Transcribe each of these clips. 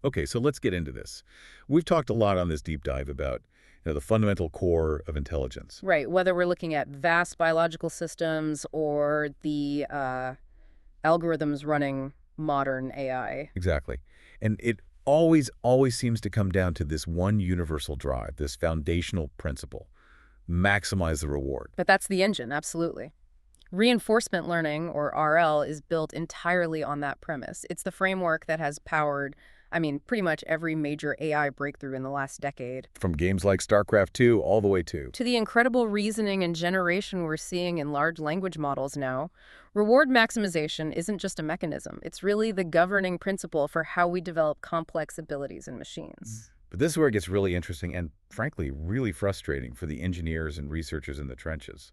Okay, so let's get into this. We've talked a lot on this deep dive about the fundamental core of intelligence. Right, whether we're looking at vast biological systems or the algorithms running modern AI. Exactly. And it always seems to come down to this one universal drive, this foundational principle: maximize the reward. But that's the engine, absolutely. Reinforcement learning, or RL, is built entirely on that premise. It's the framework that has powered, pretty much every major AI breakthrough in the last decade. From games like StarCraft 2 all the way to. To the incredible reasoning and generation we're seeing in large language models now, reward maximization isn't just a mechanism. It's really the governing principle for how we develop complex abilities in machines. But this is where it gets really interesting and, frankly, really frustrating for the engineers and researchers in the trenches,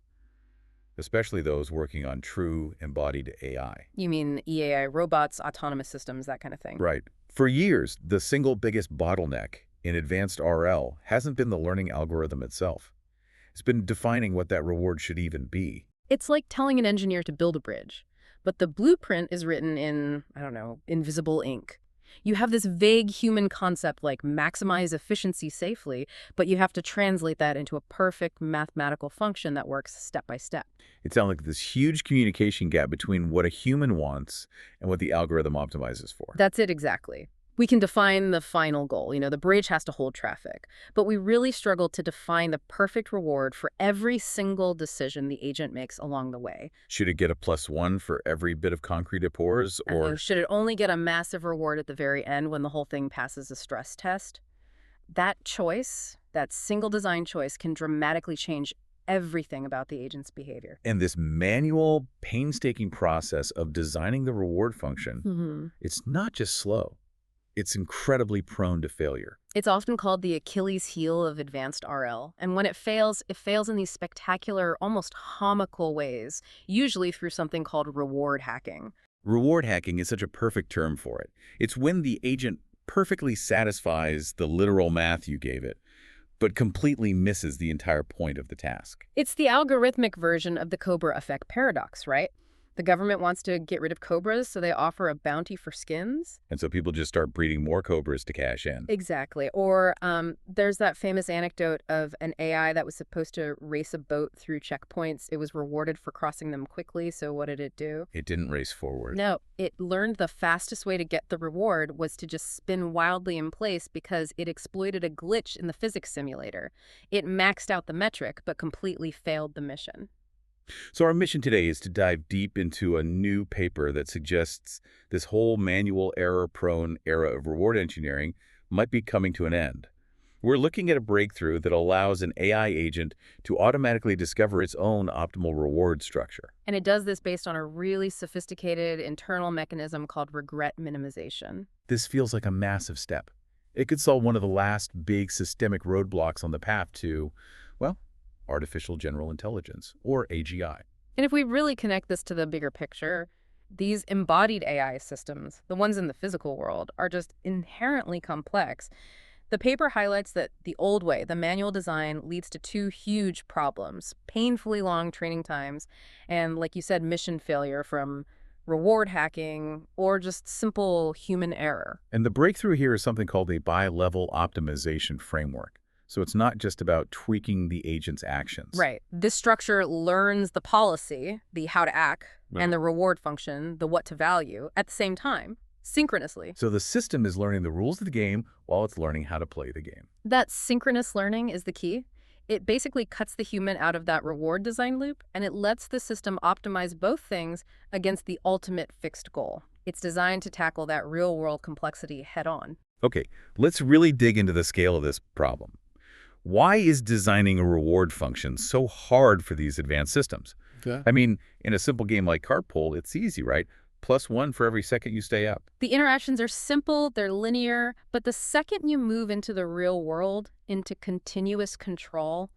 especially those working on true embodied AI. You mean EAI robots, autonomous systems, that kind of thing? Right. For years, the single biggest bottleneck in advanced RL hasn't been the learning algorithm itself. It's been defining what that reward should even be. It's like telling an engineer to build a bridge, but the blueprint is written in, invisible ink. You have this vague human concept like maximize efficiency safely, but you have to translate that into a perfect mathematical function that works step by step. It sounds like this huge communication gap between what a human wants and what the algorithm optimizes for. That's it exactly. We can define the final goal, the bridge has to hold traffic, but we really struggle to define the perfect reward for every single decision the agent makes along the way. Should it get a +1 for every bit of concrete it pours, or Should it only get a massive reward at the very end when the whole thing passes a stress test? That choice, that single design choice, can dramatically change everything about the agent's behavior. and this manual, painstaking process of designing the reward function, it's not just slow. It's incredibly prone to failure. It's often called the Achilles heel of advanced RL, and when it fails in these spectacular, almost comical ways, usually through something called reward hacking. Reward hacking is such a perfect term for it. It's when the agent perfectly satisfies the literal math you gave it, but completely misses the entire point of the task. It's the algorithmic version of the Cobra effect paradox, right? The government wants to get rid of cobras, so they offer a bounty for skins. And so people just start breeding more cobras to cash in. Exactly. Or there's that famous anecdote of an AI that was supposed to race a boat through checkpoints. It was rewarded for crossing them quickly, so what did it do? It didn't race forward. No, it learned the fastest way to get the reward was to just spin wildly in place because it exploited a glitch in the physics simulator. It maxed out the metric, but completely failed the mission. So our mission today is to dive deep into a new paper that suggests this whole manual error-prone era of reward engineering might be coming to an end. We're looking at a breakthrough that allows an AI agent to automatically discover its own optimal reward structure. And it does this based on a really sophisticated internal mechanism called regret minimization. This feels like a massive step. It could solve one of the last big systemic roadblocks on the path to, well, artificial general intelligence, or AGI. And if we really connect this to the bigger picture, these embodied AI systems, the ones in the physical world, are just inherently complex. The paper highlights that the old way, the manual design, leads to two huge problems: painfully long training times and, like you said, mission failure from reward hacking or just simple human error. And the breakthrough here is something called a bilevel optimization framework. So it's not just about tweaking the agent's actions. Right. This structure learns the policy, the how to act, and the reward function, the what to value, at the same time, synchronously. So the system is learning the rules of the game while it's learning how to play the game. That synchronous learning is the key. It basically cuts the human out of that reward design loop, and it lets the system optimize both things against the ultimate fixed goal. It's designed to tackle that real-world complexity head-on. Okay, let's really dig into the scale of this problem. Why is designing a reward function so hard for these advanced systems? Yeah. In a simple game like cart pull, it's easy, right? +1 for every second you stay up. The interactions are simple, they're linear, but the second you move into the real world, into continuous control,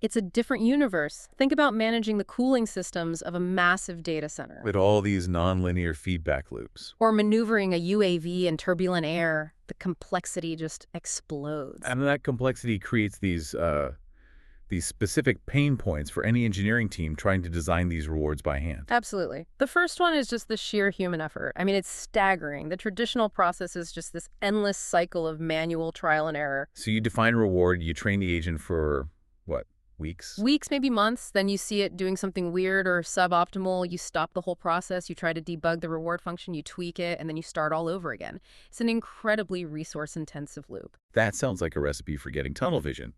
it's a different universe. Think about managing the cooling systems of a massive data center. With all these nonlinear feedback loops. Or maneuvering a UAV in turbulent air. The complexity just explodes. And that complexity creates these these specific pain points for any engineering team trying to design these rewards by hand. Absolutely. The first one is just the sheer human effort. I mean, it's staggering. The traditional process is just this endless cycle of manual trial and error. So you define a reward, you train the agent for, what, weeks? Weeks, maybe months, then you see it doing something weird or suboptimal, you stop the whole process, you try to debug the reward function, you tweak it, and then you start all over again. It's an incredibly resource-intensive loop. That sounds like a recipe for getting tunnel vision,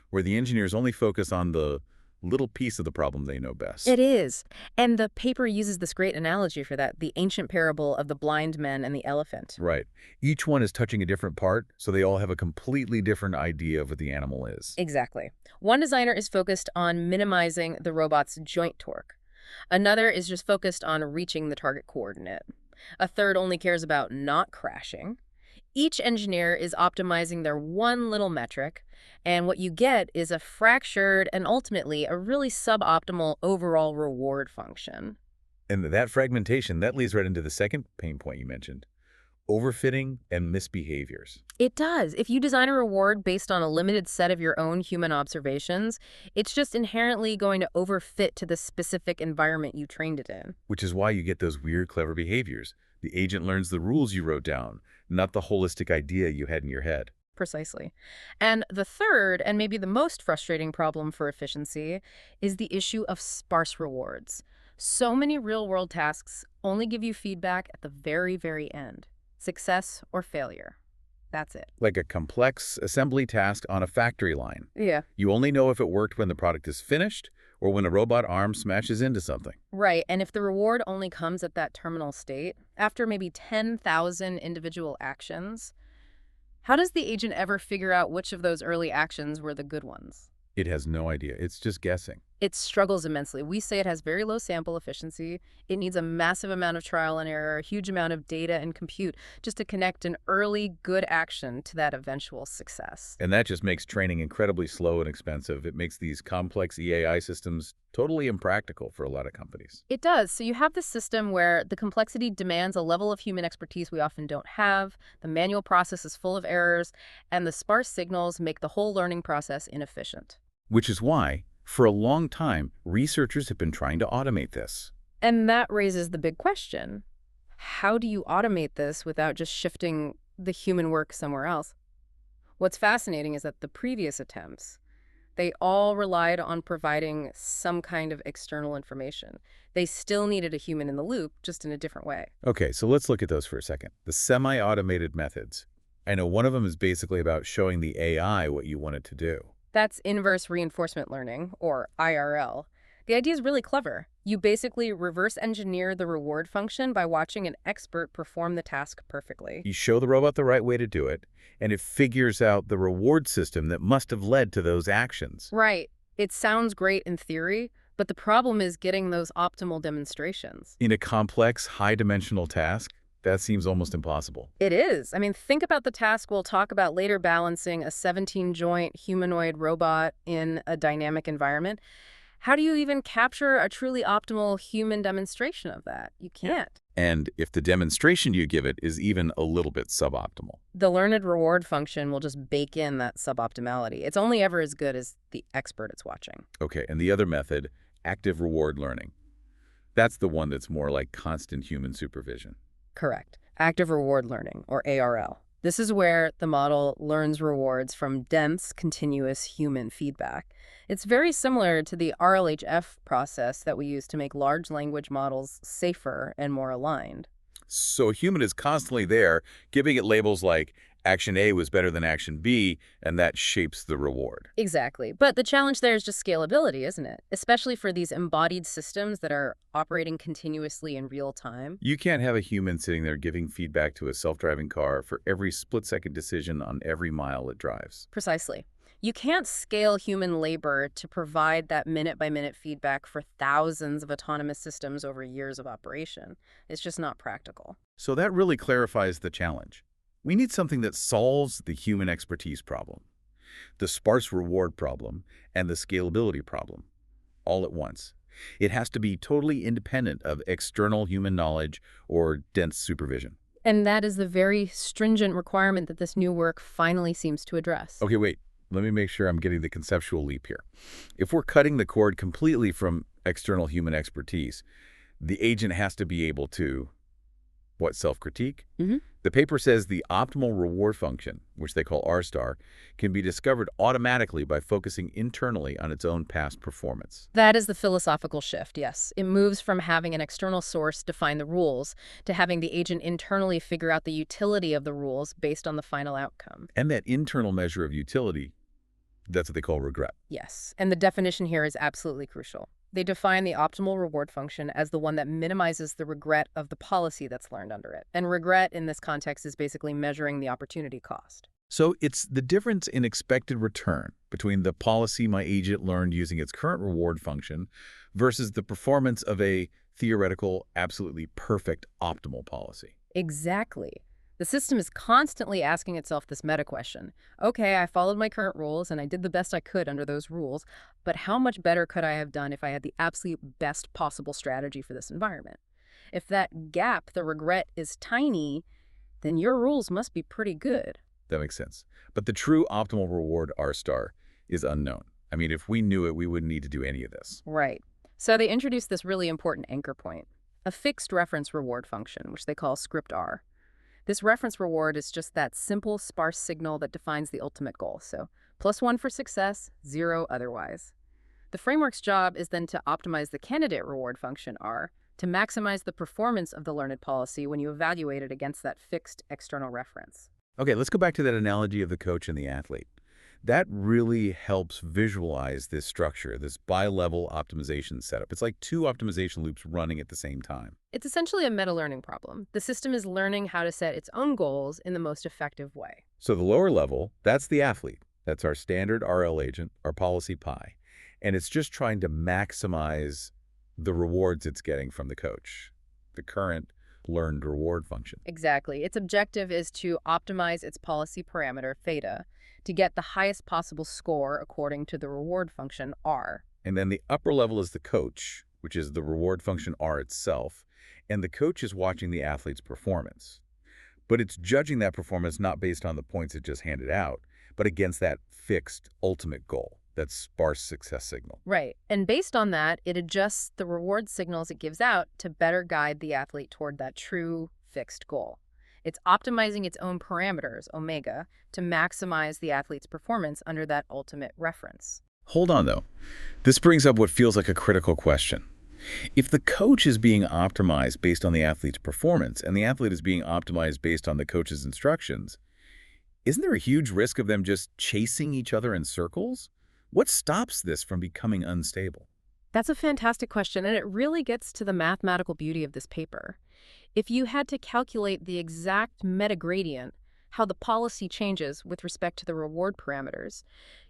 where the engineers only focus on the little piece of the problem they know best. It is. And the paper uses this great analogy for that, the ancient parable of the blind men and the elephant. Right. Each one is touching a different part, so they all have a completely different idea of what the animal is. Exactly. One designer is focused on minimizing the robot's joint torque. Another is just focused on reaching the target coordinate. A third only cares about not crashing. Each engineer is optimizing their one little metric, and what you get is a fractured and ultimately a really suboptimal overall reward function. And that fragmentation, that leads right into the second pain point you mentioned, overfitting and misbehaviors. It does. If you design a reward based on a limited set of your own human observations, it's just inherently going to overfit to the specific environment you trained it in. Which is why you get those weird, clever behaviors. The agent learns the rules you wrote down, not the holistic idea you had in your head. Precisely. And the third, and maybe the most frustrating problem for efficiency, is the issue of sparse rewards. So many real-world tasks only give you feedback at the very, very end. Success or failure. That's it. Like a complex assembly task on a factory line. Yeah. You only know if it worked when the product is finished or when a robot arm smashes into something. Right, and if the reward only comes at that terminal state, after maybe 10,000 individual actions, how does the agent ever figure out which of those early actions were the good ones? It has no idea. It's just guessing. It struggles immensely. We say it has very low sample efficiency. It needs a massive amount of trial and error, a huge amount of data and compute just to connect an early good action to that eventual success. And that just makes training incredibly slow and expensive. It makes these complex EAI systems totally impractical for a lot of companies. It does. So you have this system where the complexity demands a level of human expertise we often don't have, the manual process is full of errors, and the sparse signals make the whole learning process inefficient. Which is why, for a long time, researchers have been trying to automate this. And that raises the big question. How do you automate this without just shifting the human work somewhere else? What's fascinating is that the previous attempts, they all relied on providing some kind of external information. They still needed a human in the loop, just in a different way. Okay, so let's look at those for a second. The semi-automated methods. I know one of them is basically about showing the AI what you want it to do. That's inverse reinforcement learning, or IRL. The idea is really clever. You basically reverse engineer the reward function by watching an expert perform the task perfectly. You show the robot the right way to do it, and it figures out the reward system that must have led to those actions. Right. It sounds great in theory, but the problem is getting those optimal demonstrations. In a complex, high-dimensional task, that seems almost impossible. It is. I mean, think about the task we'll talk about later, balancing a 17-joint humanoid robot in a dynamic environment. How do you even capture a truly optimal human demonstration of that? You can't. And if the demonstration you give it is even a little bit suboptimal. The learned reward function will just bake in that suboptimality. It's only ever as good as the expert it's watching. Okay, and the other method, active reward learning. That's the one that's more like constant human supervision. Correct. Active reward learning, or ARL. This is where the model learns rewards from dense, continuous human feedback. It's very similar to the RLHF process that we use to make large language models safer and more aligned. So a human is constantly there, giving it labels like action A was better than action B, and that shapes the reward. Exactly. But the challenge there is just scalability, isn't it? Especially for these embodied systems that are operating continuously in real time. You can't have a human sitting there giving feedback to a self-driving car for every split-second decision on every mile it drives. Precisely. You can't scale human labor to provide that minute-by-minute feedback for thousands of autonomous systems over years of operation. It's just not practical. So that really clarifies the challenge. We need something that solves the human expertise problem, the sparse reward problem, and the scalability problem, all at once. It has to be totally independent of external human knowledge or dense supervision. And that is the very stringent requirement that this new work finally seems to address. Okay, wait. Let me make sure I'm getting the conceptual leap here. If we're cutting the cord completely from external human expertise, the agent has to be able to, what, self-critique? Hmm. The paper says the optimal reward function, which they call R-star, can be discovered automatically by focusing internally on its own past performance. That is the philosophical shift, yes. It moves from having an external source define the rules to having the agent internally figure out the utility of the rules based on the final outcome. And that internal measure of utility, that's what they call regret. Yes, and the definition here is absolutely crucial. They define the optimal reward function as the one that minimizes the regret of the policy that's learned under it. And regret in this context is basically measuring the opportunity cost. So it's the difference in expected return between the policy my agent learned using its current reward function versus the performance of a theoretical, absolutely perfect, optimal policy. Exactly. The system is constantly asking itself this meta question. Okay, I followed my current rules and I did the best I could under those rules, but how much better could I have done if I had the absolute best possible strategy for this environment? If that gap, the regret, is tiny, then your rules must be pretty good. That makes sense. But the true optimal reward R-star is unknown. I mean, if we knew it, we wouldn't need to do any of this. Right. So they introduced this really important anchor point, a fixed reference reward function, which they call script R. This reference reward is just that simple, sparse signal that defines the ultimate goal. So +1 for success, 0 otherwise. The framework's job is then to optimize the candidate reward function, R, to maximize the performance of the learned policy when you evaluate it against that fixed external reference. Okay, let's go back to that analogy of the coach and the athlete. That really helps visualize this structure, this bilevel optimization setup. It's like two optimization loops running at the same time. It's essentially a meta-learning problem. The system is learning how to set its own goals in the most effective way. So the lower level, that's the athlete. That's our standard RL agent, our policy pi. And it's just trying to maximize the rewards it's getting from the coach, the current learned reward function. Exactly. Its objective is to optimize its policy parameter, theta, to get the highest possible score according to the reward function, R. And then the upper level is the coach, which is the reward function R itself, and the coach is watching the athlete's performance. But it's judging that performance not based on the points it just handed out, but against that fixed ultimate goal, that sparse success signal. Right. And based on that, it adjusts the reward signals it gives out to better guide the athlete toward that true fixed goal. It's optimizing its own parameters, omega, to maximize the athlete's performance under that ultimate reference. Hold on, though. This brings up what feels like a critical question. If the coach is being optimized based on the athlete's performance and the athlete is being optimized based on the coach's instructions, isn't there a huge risk of them just chasing each other in circles? What stops this from becoming unstable? That's a fantastic question, and it really gets to the mathematical beauty of this paper. If you had to calculate the exact metagradient, how the policy changes with respect to the reward parameters,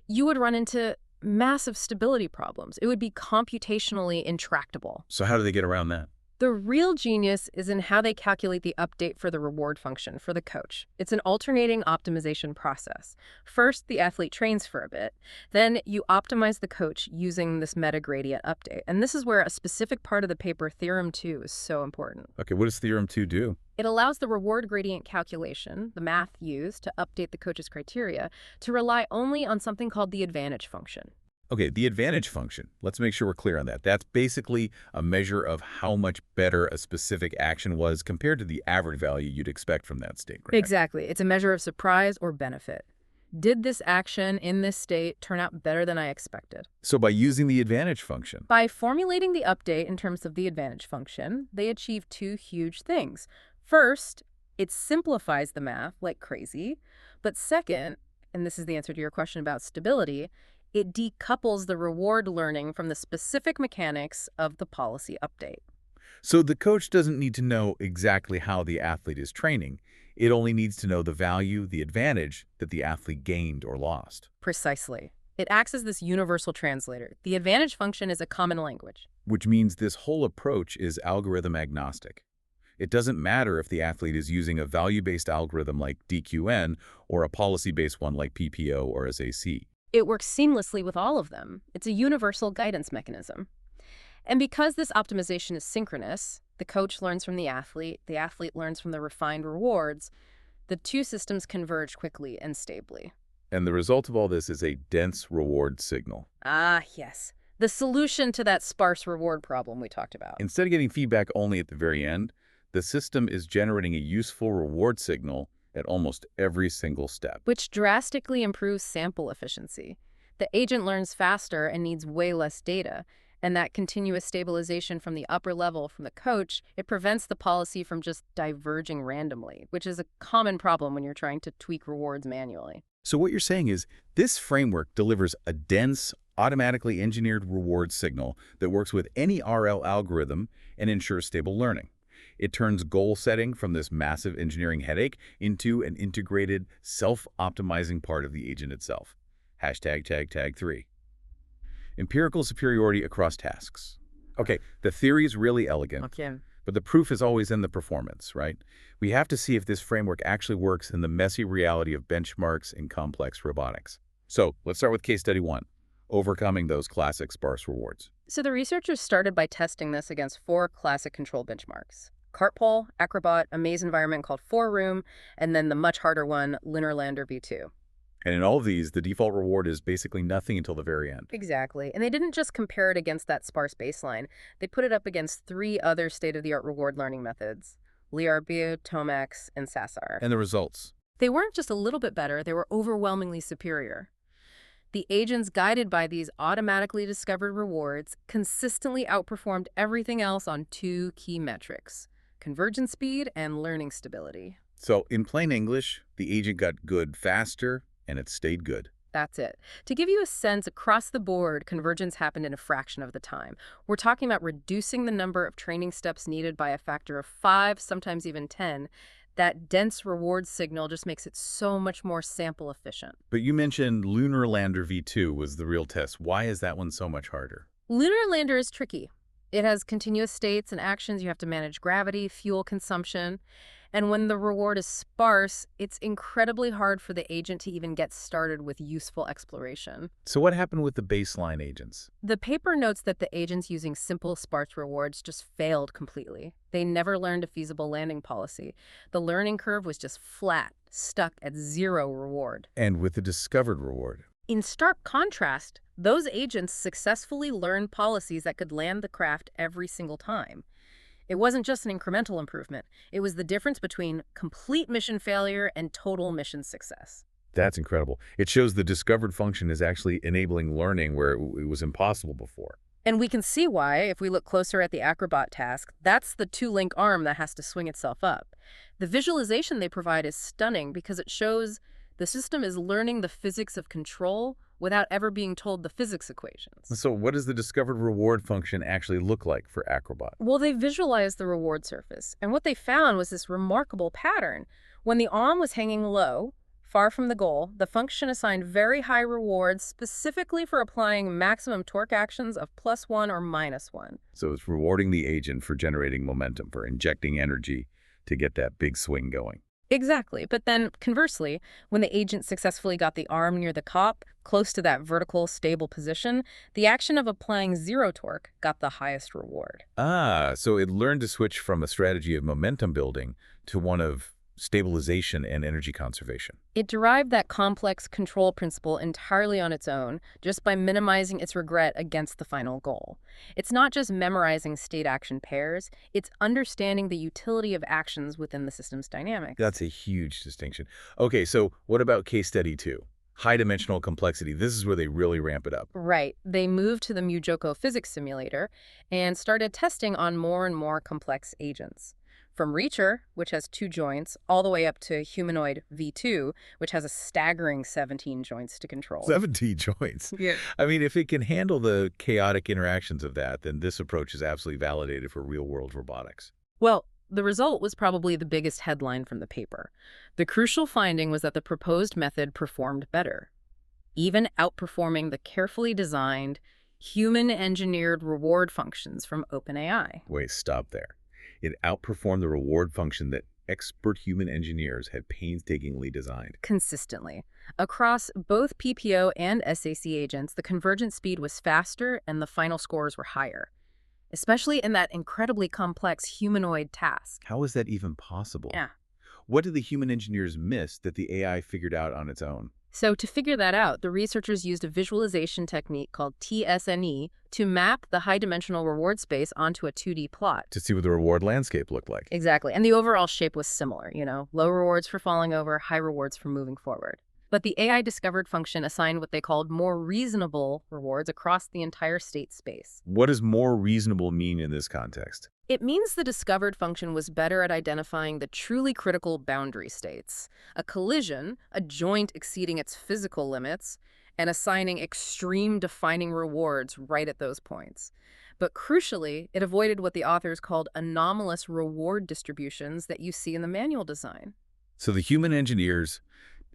you would run into massive stability problems. It would be computationally intractable. So how do they get around that? The real genius is in how they calculate the update for the reward function for the coach. It's an alternating optimization process. First, the athlete trains for a bit. Then you optimize the coach using this metagradient update. And this is where a specific part of the paper, Theorem 2, is so important. Okay, what does Theorem 2 do? It allows the reward gradient calculation, the math used to update the coach's criteria, to rely only on something called the advantage function. Okay, the advantage function. Let's make sure we're clear on that. That's basically a measure of how much better a specific action was compared to the average value you'd expect from that state, right? Exactly. It's a measure of surprise or benefit. Did this action in this state turn out better than I expected? So by using the advantage function, By formulating the update in terms of the advantage function, they achieve two huge things. First, it simplifies the math like crazy. But second, and this is the answer to your question about stability, it decouples the reward learning from the specific mechanics of the policy update. so the coach doesn't need to know exactly how the athlete is training. It only needs to know the value, the advantage that the athlete gained or lost. Precisely. It acts as this universal translator. The advantage function is a common language. Which means this whole approach is algorithm agnostic. It doesn't matter if the athlete is using a value-based algorithm like DQN or a policy-based one like PPO or SAC. It works seamlessly with all of them. It's a universal guidance mechanism. And because this optimization is synchronous, the coach learns from the athlete learns from the refined rewards, the two systems converge quickly and stably. And the result of all this is a dense reward signal. Ah, yes. The solution to that sparse reward problem we talked about. Instead of getting feedback only at the very end, the system is generating a useful reward signal at almost every single step. Which drastically improves sample efficiency. The agent learns faster and needs way less data, and that continuous stabilization from the upper level, from the coach, it prevents the policy from just diverging randomly, which is a common problem when you're trying to tweak rewards manually. So what you're saying is this framework delivers a dense, automatically engineered reward signal that works with any RL algorithm and ensures stable learning. It turns goal setting from this massive engineering headache into an integrated, self-optimizing part of the agent itself. #tag3. Empirical superiority across tasks. Okay, the theory is really elegant, Okay. but the proof is always in the performance, right? We have to see if this framework actually works in the messy reality of benchmarks in complex robotics. So let's start with case study 1, overcoming those classic sparse rewards. So the researchers started by testing this against 4 classic control benchmarks: Cartpole, Acrobat, a maze environment called 4Room, and then the much harder one, Lunar Lander V2. And in all of these, the default reward is basically nothing until the very end. Exactly. And they didn't just compare it against that sparse baseline. They put it up against 3 other state-of-the-art reward learning methods: Liarbio, Tomax, and Sassar. And the results? They weren't just a little bit better, they were overwhelmingly superior. The agents guided by these automatically discovered rewards consistently outperformed everything else on 2 key metrics: convergence speed and learning stability. So in plain English, the agent got good faster, and it stayed good. That's it. To give you a sense, across the board, convergence happened in a fraction of the time. We're talking about reducing the number of training steps needed by a factor of 5, sometimes even 10. That dense reward signal just makes it so much more sample efficient. But you mentioned Lunar Lander V2 was the real test. Why is that one so much harder? Lunar Lander is tricky. It has continuous states and actions. You have to manage gravity, fuel consumption. And when the reward is sparse, it's incredibly hard for the agent to even get started with useful exploration. So what happened with the baseline agents? The paper notes that the agents using simple sparse rewards just failed completely. They never learned a feasible landing policy. The learning curve was just flat, stuck at 0 reward. And with the discovered reward? In stark contrast, those agents successfully learned policies that could land the craft every single time. It wasn't just an incremental improvement. It was the difference between complete mission failure and total mission success. That's incredible. It shows the discovered function is actually enabling learning where it was impossible before. And we can see why, if we look closer at the Acrobat task, that's the 2-link arm that has to swing itself up. The visualization they provide is stunning because it shows the system is learning the physics of control without ever being told the physics equations. So what does the discovered reward function actually look like for Acrobat? Well, they visualized the reward surface, and what they found was this remarkable pattern. When the arm was hanging low, far from the goal, the function assigned very high rewards specifically for applying maximum torque actions of +1 or -1. So it's rewarding the agent for generating momentum, for injecting energy to get that big swing going. Exactly. But then, conversely, when the agent successfully got the arm near the cop, close to that vertical, stable position, the action of applying 0 torque got the highest reward. Ah, so it learned to switch from a strategy of momentum building to one of stabilization and energy conservation. It derived that complex control principle entirely on its own, just by minimizing its regret against the final goal. It's not just memorizing state-action pairs, it's understanding the utility of actions within the system's dynamics. That's a huge distinction. Okay, so what about case study 2? High-dimensional complexity. This is where they really ramp it up. Right. They moved to the Mujoko physics simulator and started testing on more and more complex agents. From Reacher, which has 2 joints, all the way up to Humanoid V2, which has a staggering 17 joints to control. 17 joints. Yeah. I mean, if it can handle the chaotic interactions of that, then this approach is absolutely validated for real-world robotics. Well, the result was probably the biggest headline from the paper. The crucial finding was that the proposed method performed better, even outperforming the carefully designed, human-engineered reward functions from OpenAI. Wait, stop there. It outperformed the reward function that expert human engineers had painstakingly designed. Consistently. Across both PPO and SAC agents, the convergence speed was faster and the final scores were higher, especially in that incredibly complex humanoid task. How is that even possible? Yeah. What did the human engineers miss that the AI figured out on its own? So to figure that out, the researchers used a visualization technique called TSNE to map the high-dimensional reward space onto a 2D plot. To see what the reward landscape looked like. Exactly. And the overall shape was similar, low rewards for falling over, high rewards for moving forward. But the AI discovered function assigned what they called more reasonable rewards across the entire state space. What does more reasonable mean in this context? It means the discovered function was better at identifying the truly critical boundary states, a collision, a joint exceeding its physical limits, and assigning extreme defining rewards right at those points. But crucially, it avoided what the authors called anomalous reward distributions that you see in the manual design. So the human engineers,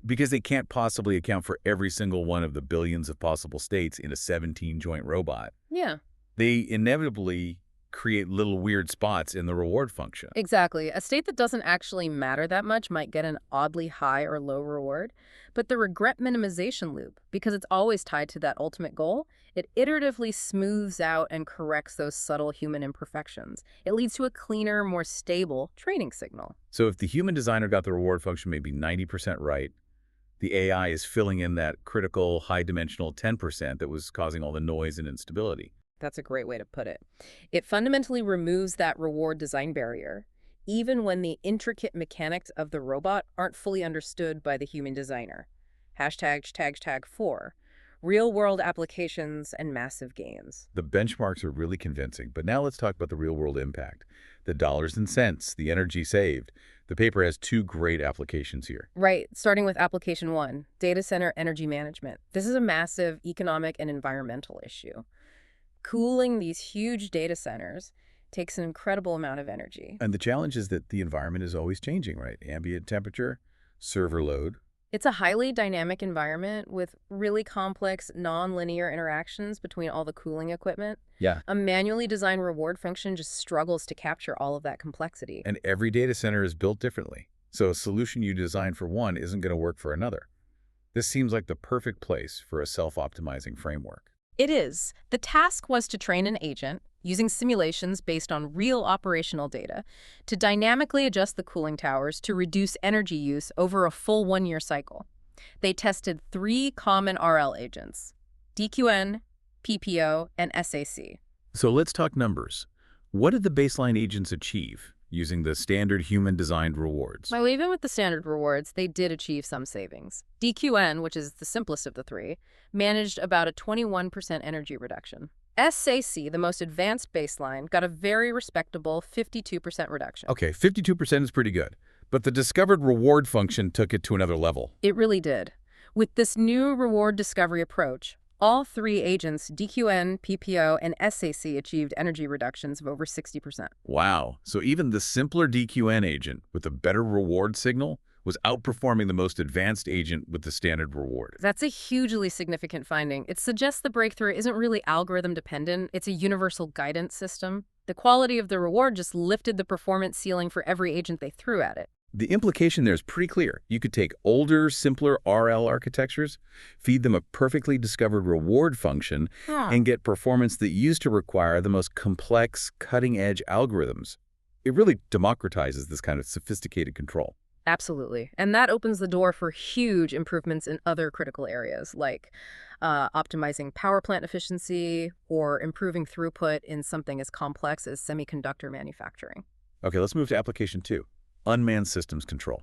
because they can't possibly account for every single one of the billions of possible states in a 17-joint robot, Yeah. they inevitably create little weird spots in the reward function. Exactly. A state that doesn't actually matter that much might get an oddly high or low reward, but the regret minimization loop, because it's always tied to that ultimate goal, it iteratively smooths out and corrects those subtle human imperfections. It leads to a cleaner, more stable training signal. So if the human designer got the reward function maybe 90% right, the AI is filling in that critical high-dimensional 10% that was causing all the noise and instability. That's a great way to put it. It fundamentally removes that reward design barrier, even when the intricate mechanics of the robot aren't fully understood by the human designer. #4. Real-world applications and massive gains. The benchmarks are really convincing, but now let's talk about the real-world impact. The dollars and cents, the energy saved. The paper has two great applications here. Right, starting with application 1, data center energy management. This is a massive economic and environmental issue. Cooling these huge data centers takes an incredible amount of energy. And the challenge is that the environment is always changing, right? Ambient temperature, server load. It's a highly dynamic environment with really complex, non-linear interactions between all the cooling equipment. Yeah. A manually designed reward function just struggles to capture all of that complexity. And every data center is built differently. So a solution you design for one isn't going to work for another. This seems like the perfect place for a self-optimizing framework. It is. The task was to train an agent, using simulations based on real operational data, to dynamically adjust the cooling towers to reduce energy use over a full 1-year cycle. They tested 3 common RL agents: DQN, PPO, and SAC. So let's talk numbers. What did the baseline agents achieve using the standard human-designed rewards? Well, even with the standard rewards, they did achieve some savings. DQN, which is the simplest of the 3, managed about a 21% energy reduction. SAC, the most advanced baseline, got a very respectable 52% reduction. Okay, 52% is pretty good. But the discovered reward function took it to another level. It really did. With this new reward discovery approach, all 3 agents, DQN, PPO, and SAC, achieved energy reductions of over 60%. Wow. So even the simpler DQN agent with a better reward signal was outperforming the most advanced agent with the standard reward. That's a hugely significant finding. It suggests the breakthrough isn't really algorithm-dependent. It's a universal guidance system. The quality of the reward just lifted the performance ceiling for every agent they threw at it. The implication there is pretty clear. You could take older, simpler RL architectures, feed them a perfectly discovered reward function, and get performance that used to require the most complex, cutting-edge algorithms. It really democratizes this kind of sophisticated control. Absolutely. And that opens the door for huge improvements in other critical areas, like optimizing power plant efficiency or improving throughput in something as complex as semiconductor manufacturing. Okay, let's move to application 2. Unmanned systems control.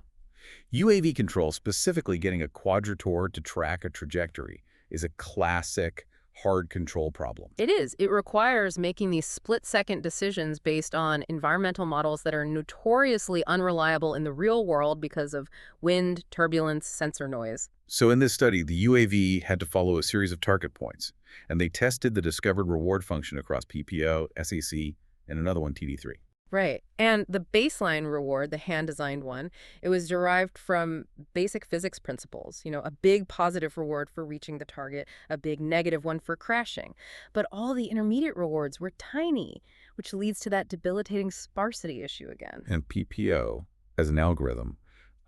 UAV control, specifically getting a quadrotor to track a trajectory, is a classic hard control problem. It is. It requires making these split-second decisions based on environmental models that are notoriously unreliable in the real world because of wind, turbulence, sensor noise. So in this study, the UAV had to follow a series of target points, and they tested the discovered reward function across PPO, SAC, and another one, TD3. Right. And the baseline reward, the hand-designed one, it was derived from basic physics principles. A big positive reward for reaching the target, a big negative one for crashing. But all the intermediate rewards were tiny, which leads to that debilitating sparsity issue again. And PPO, as an algorithm,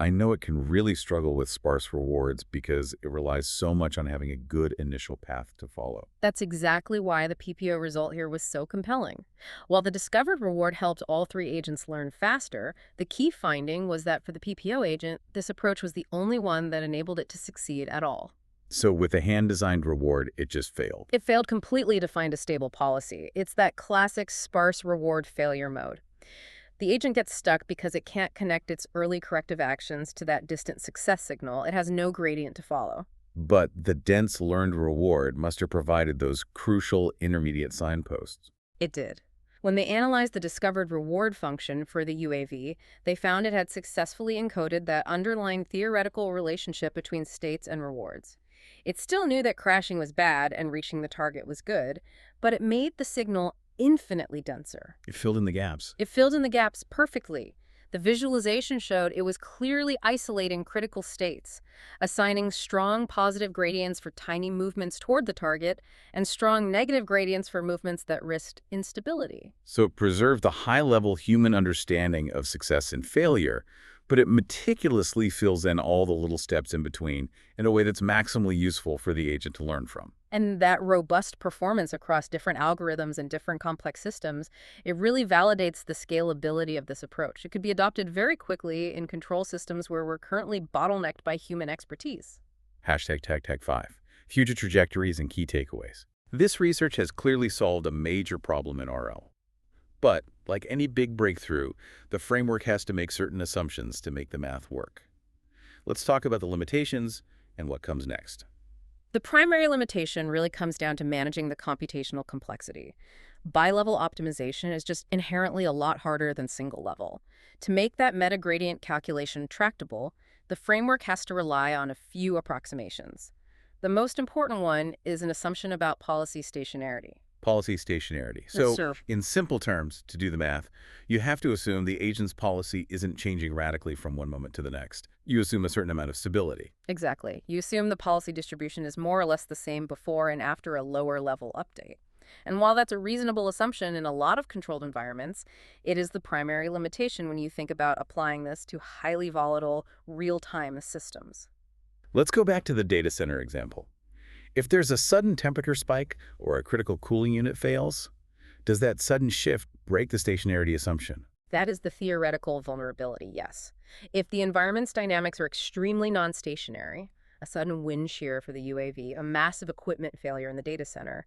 I know it can really struggle with sparse rewards because it relies so much on having a good initial path to follow. That's exactly why the PPO result here was so compelling. While the discovered reward helped all three agents learn faster, the key finding was that for the PPO agent, this approach was the only one that enabled it to succeed at all. So with a hand-designed reward, it just failed. It failed completely to find a stable policy. It's that classic sparse reward failure mode. The agent gets stuck because it can't connect its early corrective actions to that distant success signal. It has no gradient to follow. But the dense learned reward must have provided those crucial intermediate signposts. It did. When they analyzed the discovered reward function for the UAV, they found it had successfully encoded that underlying theoretical relationship between states and rewards. It still knew that crashing was bad and reaching the target was good, but it made the signal infinitely denser. It filled in the gaps. It filled in the gaps perfectly. The visualization showed it was clearly isolating critical states, assigning strong positive gradients for tiny movements toward the target and strong negative gradients for movements that risked instability. So it preserved the high-level human understanding of success and failure, but it meticulously fills in all the little steps in between in a way that's maximally useful for the agent to learn from. And that robust performance across different algorithms and different complex systems, it really validates the scalability of this approach. It could be adopted very quickly in control systems where we're currently bottlenecked by human expertise. Hashtag TechTech5. Future trajectories and key takeaways. This research has clearly solved a major problem in RL. But, like any big breakthrough, the framework has to make certain assumptions to make the math work. Let's talk about the limitations and what comes next. The primary limitation really comes down to managing the computational complexity. Bilevel optimization is just inherently a lot harder than single level. To make that meta-gradient calculation tractable, the framework has to rely on a few approximations. The most important one is an assumption about policy stationarity. Policy stationarity. Yes, So, sir. in simple terms, to do the math, you have to assume the agent's policy isn't changing radically from one moment to the next. You assume a certain amount of stability. Exactly. You assume the policy distribution is more or less the same before and after a lower level update. And while that's a reasonable assumption in a lot of controlled environments, it is the primary limitation when you think about applying this to highly volatile, real-time systems. Let's go back to the data center example. If there's a sudden temperature spike or a critical cooling unit fails, does that sudden shift break the stationarity assumption? That is the theoretical vulnerability, yes. If the environment's dynamics are extremely non-stationary, a sudden wind shear for the UAV, a massive equipment failure in the data center,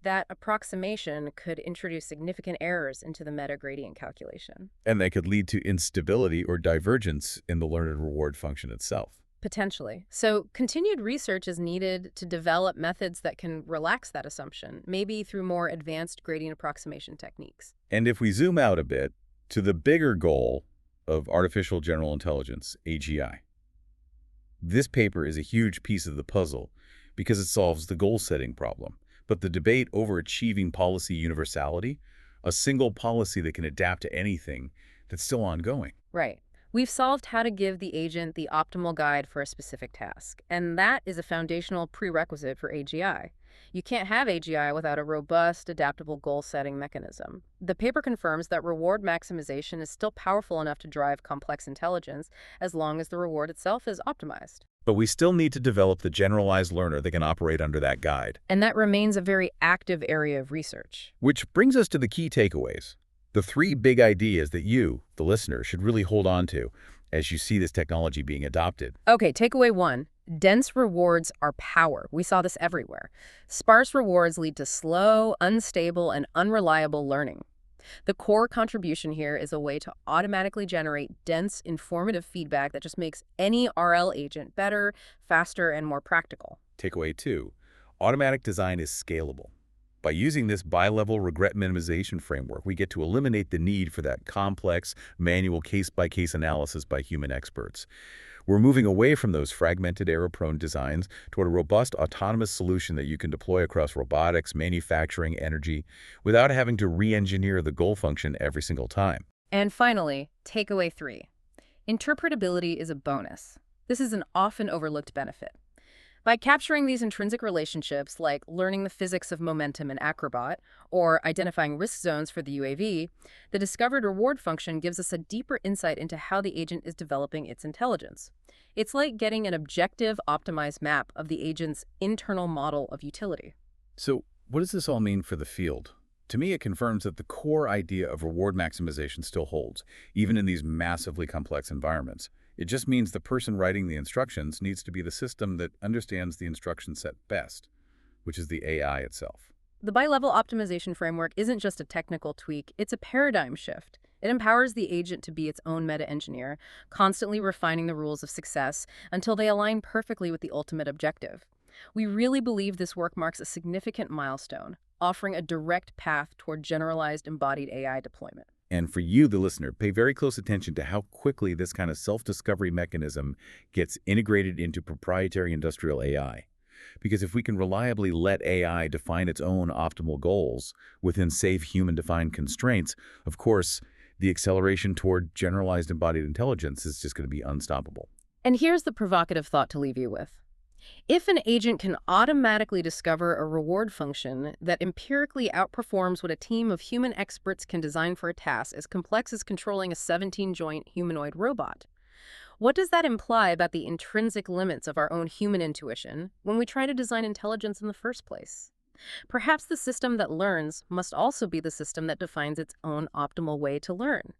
that approximation could introduce significant errors into the meta-gradient calculation. And that could lead to instability or divergence in the learned reward function itself. Potentially. So continued research is needed to develop methods that can relax that assumption, maybe through more advanced gradient approximation techniques. And if we zoom out a bit to the bigger goal of artificial general intelligence, AGI, this paper is a huge piece of the puzzle because it solves the goal-setting problem. But the debate over achieving policy universality, a single policy that can adapt to anything, that's still ongoing. Right. We've solved how to give the agent the optimal guide for a specific task, and that is a foundational prerequisite for AGI. You can't have AGI without a robust, adaptable goal-setting mechanism. The paper confirms that reward maximization is still powerful enough to drive complex intelligence as long as the reward itself is optimized. But we still need to develop the generalized learner that can operate under that guide. And that remains a very active area of research. Which brings us to the key takeaways. The three big ideas that you, the listener, should really hold on to as you see this technology being adopted. Okay, takeaway one. Dense rewards are power. We saw this everywhere. Sparse rewards lead to slow, unstable, and unreliable learning. The core contribution here is a way to automatically generate dense, informative feedback that just makes any RL agent better, faster, and more practical. Takeaway two, automatic design is scalable. By using this bilevel regret minimization framework, we get to eliminate the need for that complex, manual case-by-case analysis by human experts. We're moving away from those fragmented, error-prone designs toward a robust, autonomous solution that you can deploy across robotics, manufacturing, energy, without having to re-engineer the goal function every single time. And finally, takeaway three. Interpretability is a bonus. This is an often overlooked benefit. By capturing these intrinsic relationships, like learning the physics of momentum in Acrobat or identifying risk zones for the UAV, the discovered reward function gives us a deeper insight into how the agent is developing its intelligence. It's like getting an objective, optimized map of the agent's internal model of utility. So what does this all mean for the field? To me, it confirms that the core idea of reward maximization still holds, even in these massively complex environments. It just means the person writing the instructions needs to be the system that understands the instruction set best, which is the AI itself. The bilevel optimization framework isn't just a technical tweak, it's a paradigm shift. It empowers the agent to be its own meta-engineer, constantly refining the rules of success until they align perfectly with the ultimate objective. We really believe this work marks a significant milestone, offering a direct path toward generalized embodied AI deployment. And for you, the listener, pay very close attention to how quickly this kind of self-discovery mechanism gets integrated into proprietary industrial AI. Because if we can reliably let AI define its own optimal goals within safe human-defined constraints, of course, the acceleration toward generalized embodied intelligence is just going to be unstoppable. And here's the provocative thought to leave you with. If an agent can automatically discover a reward function that empirically outperforms what a team of human experts can design for a task as complex as controlling a 17-joint humanoid robot, what does that imply about the intrinsic limits of our own human intuition when we try to design intelligence in the first place? Perhaps the system that learns must also be the system that defines its own optimal way to learn.